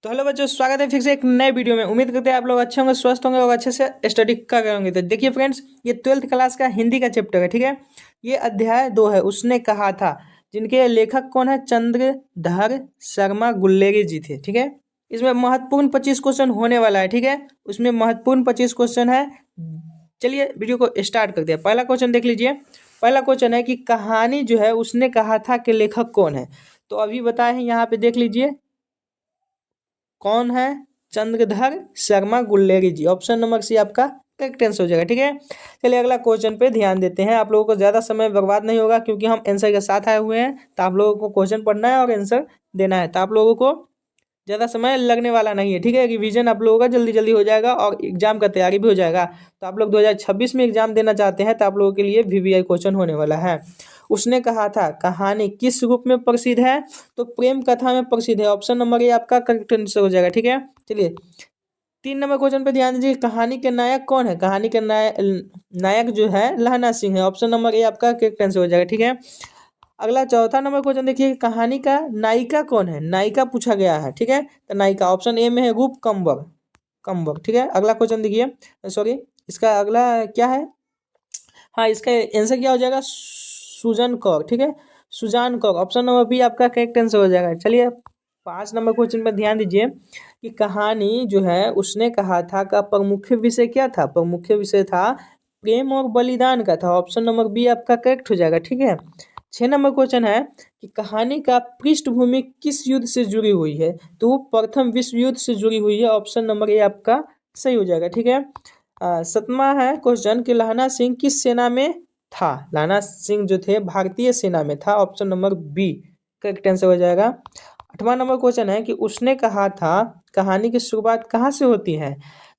तो हेलो बच्चों, स्वागत है फिर से एक नए वीडियो में। उम्मीद करते हैं आप लोग अच्छे होंगे, स्वस्थ होंगे और अच्छे से स्टडी कर रहे होंगे। तो देखिए फ्रेंड्स, ये 12th क्लास का हिंदी का चैप्टर है, ठीक है। ये अध्याय 2 है, उसने कहा था, जिनके लेखक कौन है? चंद्रधर शर्मा गुल्लेरी जी थे, ठीक है। इसमें महत्वपूर्ण 25 क्वेश्चन होने वाला है, ठीक है। उसमें महत्वपूर्ण 25 क्वेश्चन है। चलिए वीडियो को स्टार्ट करते हैं। पहला क्वेश्चन देख लीजिए। पहला क्वेश्चन है कि कहानी जो है उसने कहा था कि लेखक कौन है। तो अभी बताए हैं, यहाँ पे देख लीजिए कौन है? चंद्रधर शर्मा गुल्लेरी जी। ऑप्शन नंबर सी आपका करेक्ट आंसर हो जाएगा, ठीक है। चलिए अगला क्वेश्चन पे ध्यान देते हैं। आप लोगों को ज़्यादा समय बर्बाद नहीं होगा क्योंकि हम आंसर के साथ आए हुए हैं। तो आप लोगों को क्वेश्चन पढ़ना है और आंसर देना है। तो आप लोगों को ज़्यादा समय लगने वाला नहीं है, ठीक है। रिवीजन आप लोगों का जल्दी जल्दी हो जाएगा और एग्जाम का तैयारी भी हो जाएगा। तो आप लोग 2026 में एग्जाम देना चाहते हैं तो आप लोगों के लिए वीवीआई क्वेश्चन होने वाला है। उसने कहा था कहानी किस रूप में प्रसिद्ध है? तो प्रेम कथा में प्रसिद्ध है। ऑप्शन नंबर ए आपका करेक्ट आंसर हो जाएगा, ठीक है। चलिए 3 नंबर क्वेश्चन पे ध्यान दीजिए। कहानी के नायक कौन है? कहानी के नायक जो है लहना सिंह है। ऑप्शन नंबर ए आपका करेक्ट आंसर हो जाएगा, ठीक है। अगला चौथा नंबर क्वेश्चन देखिए, कहानी का नायिका कौन है? नायिका पूछा गया है, ठीक है। तो नायिका ऑप्शन ए में है रूप कंवर, कंवर, ठीक है। अगला क्वेश्चन देखिए, सॉरी इसका अगला क्या है? हाँ, इसका आंसर क्या हो जाएगा? सुजन कौर, ठीक है। Sujan Kaur, option number B आपका करेक्ट आंसर हो जाएगा। चलिए 5 नंबर क्वेश्चन पर ध्यान दीजिए कि कहानी जो है उसने कहा था का प्रमुख विषय क्या था? प्रमुख विषय था प्रेम और बलिदान का था। ऑप्शन नंबर बी आपका करेक्ट हो जाएगा, ठीक है। 6 नंबर क्वेश्चन है कि कहानी का पृष्ठभूमि किस युद्ध से जुड़ी हुई है? तो वो प्रथम विश्व युद्ध से जुड़ी हुई है। ऑप्शन नंबर ए आपका सही हो जाएगा, ठीक है। 7वां है क्वेश्चन कि लहना सिंह किस सेना में था? लहना सिंह जो थे भारतीय सेना में था। Option number B correct answer हो जाएगा। 8वां नंबर क्वेश्चन है कि उसने कहा था कहानी की शुरुआत कहाँ से होती है?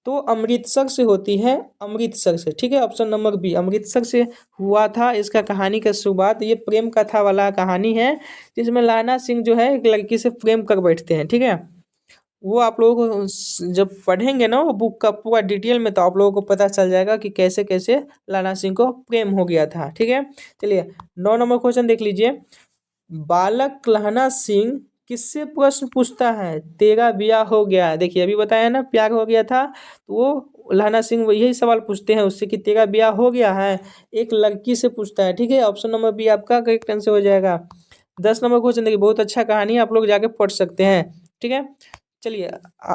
तो अमृतसर से होती है, अमृतसर से, ठीक है। ऑप्शन नंबर बी अमृतसर से हुआ था इसका कहानी का शुरुआत। ये प्रेम कथा वाला कहानी है जिसमें लहना सिंह जो है एक लड़की से प्रेम कर बैठते हैं, ठीक है। वो आप लोगों को जब पढ़ेंगे ना वो बुक का पूरा डिटेल में, तो आप लोगों को पता चल जाएगा कि कैसे कैसे लाना सिंह को प्रेम हो गया था, ठीक है। चलिए 9 नंबर क्वेश्चन देख लीजिए। बालक लहना सिंह किससे प्रश्न पूछता है तेरा ब्याह हो गया है? देखिए अभी बताया ना प्यार हो गया था, तो वो लहना सिंह यही सवाल पूछते हैं उससे कि तेरा ब्याह हो गया है। एक लड़की से पूछता है, ठीक है। ऑप्शन नंबर बी आपका करेक्ट आंसर हो जाएगा। 10 नंबर क्वेश्चन देखिए, बहुत अच्छा कहानी है, आप लोग जाके पढ़ सकते हैं, ठीक है। चलिए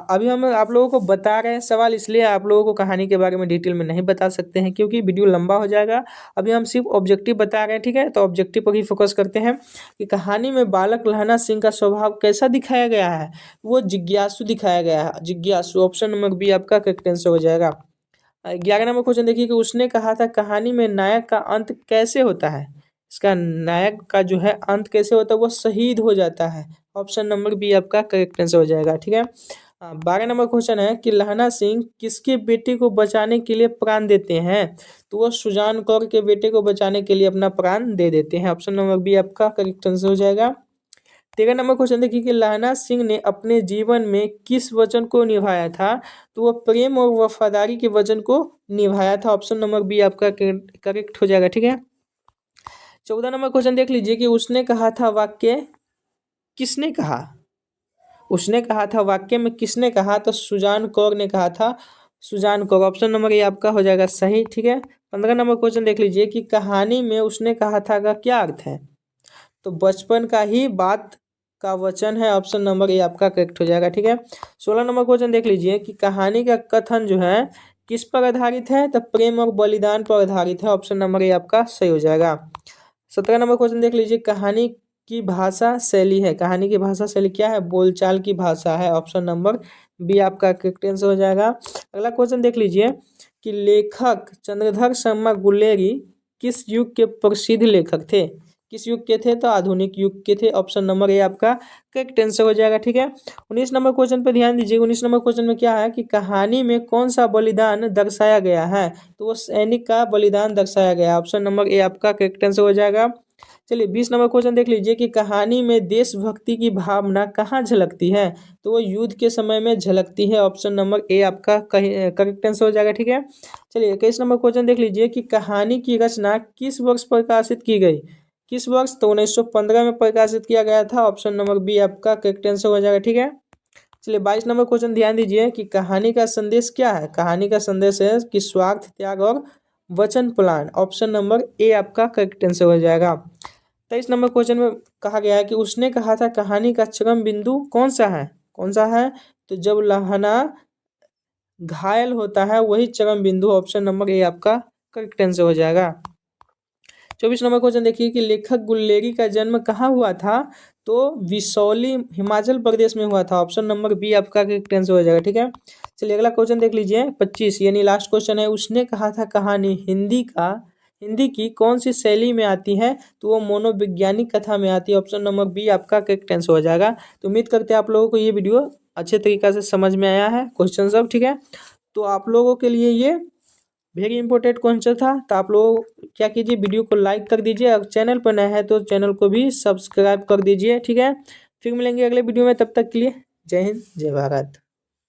अभी हम आप लोगों को बता रहे हैं सवाल, इसलिए आप लोगों को कहानी के बारे में डिटेल में नहीं बता सकते हैं क्योंकि वीडियो लंबा हो जाएगा। अभी हम सिर्फ ऑब्जेक्टिव बता रहे हैं, ठीक है। तो ऑब्जेक्टिव पर ही फोकस करते हैं कि कहानी में बालक लहना सिंह का स्वभाव कैसा दिखाया गया है? वो जिज्ञासु दिखाया गया है, जिज्ञासु। ऑप्शन नंबर बी आपका करेक्ट आंसर हो जाएगा। 11 नंबर क्वेश्चन देखिए कि उसने कहा था कहानी में नायक का अंत कैसे होता है? इसका नायक का जो है अंत कैसे होता है? वो शहीद हो जाता है। ऑप्शन नंबर बी आपका करेक्ट आंसर हो जाएगा, ठीक है। 12 नंबर क्वेश्चन है कि लहना सिंह किसके बेटे को बचाने के लिए प्राण देते हैं? तो वो सुजान कौर के बेटे को बचाने के लिए अपना प्राण दे देते हैं। ऑप्शन नंबर बी आपका करेक्ट आंसर हो जाएगा। 13 नंबर क्वेश्चन देखिए कि लहना सिंह ने अपने जीवन में किस वचन को निभाया था? तो वो प्रेम और वफादारी के वचन को निभाया था। ऑप्शन नंबर बी आपका करेक्ट हो जाएगा, ठीक है। 14 नंबर क्वेश्चन देख लीजिए कि उसने कहा था वाक्य किसने कहा? उसने कहा था वाक्य में किसने कहा? तो सुजान कौर ने कहा था, Sujan Kaur. Option number A आपका हो जाएगा सही, ठीक है। 15 नंबर क्वेश्चन देख लीजिए कि कहानी में उसने कहा था का क्या अर्थ है? तो बचपन का ही बात का वचन है। ऑप्शन नंबर ए आपका करेक्ट हो जाएगा, ठीक है। 16 नंबर क्वेश्चन देख लीजिए कि कहानी का कथन जो है किस पर आधारित है? तो प्रेम और बलिदान पर आधारित है। ऑप्शन नंबर ए आपका सही हो जाएगा। 17 नंबर क्वेश्चन देख लीजिए, कहानी की भाषा शैली है, कहानी की भाषा शैली क्या है? बोलचाल की भाषा है। ऑप्शन नंबर बी आपका करेक्ट आंसर हो जाएगा। अगला क्वेश्चन देख लीजिए कि लेखक चंद्रधर शर्मा गुलेरी किस युग के प्रसिद्ध लेखक थे? किस युग के थे? तो आधुनिक युग के थे। ऑप्शन नंबर ए आपका करेक्ट आंसर हो जाएगा, ठीक है। 19 नंबर क्वेश्चन पे ध्यान दीजिए। 19 नंबर क्वेश्चन में क्या है कि कहानी में कौन सा बलिदान दर्शाया गया है? तो वो सैनिक का बलिदान दर्शाया गया है। ऑप्शन नंबर ए आपका करेक्ट आंसर हो जाएगा। चलिए 20 नंबर क्वेश्चन देख लीजिए कि कहानी में देशभक्ति की भावना कहाँ झलकती है? तो वो युद्ध के समय में झलकती है। ऑप्शन नंबर ए आपका करेक्ट आंसर हो जाएगा, ठीक है। चलिए 21 नंबर क्वेश्चन देख लीजिए कि कहानी की रचना किस वर्ष प्रकाशित की गई? किस वर्ष? तो 1915 में प्रकाशित किया गया था। ऑप्शन नंबर बी आपका करेक्ट आंसर हो जाएगा, ठीक है। चलिए 22 नंबर क्वेश्चन ध्यान दीजिए कि कहानी का संदेश क्या है। कहानी का संदेश है कि स्वार्थ, त्याग और वचन पालन। ऑप्शन नंबर ए आपका करेक्ट आंसर हो जाएगा। 23 नंबर क्वेश्चन में कहा गया है कि उसने कहा था कहानी का चरम बिंदु कौन सा है। कौन सा है? तो जब लहना घायल होता है वही चरम बिंदु। ऑप्शन नंबर ए आपका करेक्ट आंसर हो जाएगा। 24 नंबर क्वेश्चन देखिए कि लेखक गुल्लेरी का जन्म कहाँ हुआ था। तो विसौली हिमाचल प्रदेश में हुआ था। ऑप्शन नंबर बी आपका करेक्ट आंसर हो जाएगा। ठीक है, चलिए अगला क्वेश्चन देख लीजिए 25 यानी लास्ट क्वेश्चन है। उसने कहा था कहानी हिंदी की कौन सी शैली में आती है। तो वो मनोवैज्ञानिक कथा में आती है। ऑप्शन नंबर बी आपका करेक्ट आंसर हो जाएगा। तो उम्मीद करते हैं आप लोगों को ये वीडियो अच्छे तरीके से समझ में आया है क्वेश्चन सब। ठीक है, तो आप लोगों के लिए ये वेरी इंपॉर्टेंट क्वेश्चन था। तो आप लोग क्या कीजिए, वीडियो को लाइक कर दीजिए और चैनल पर नया है तो चैनल को भी सब्सक्राइब कर दीजिए। ठीक है, फिर मिलेंगे अगले वीडियो में, तब तक के लिए जय हिंद जय भारत।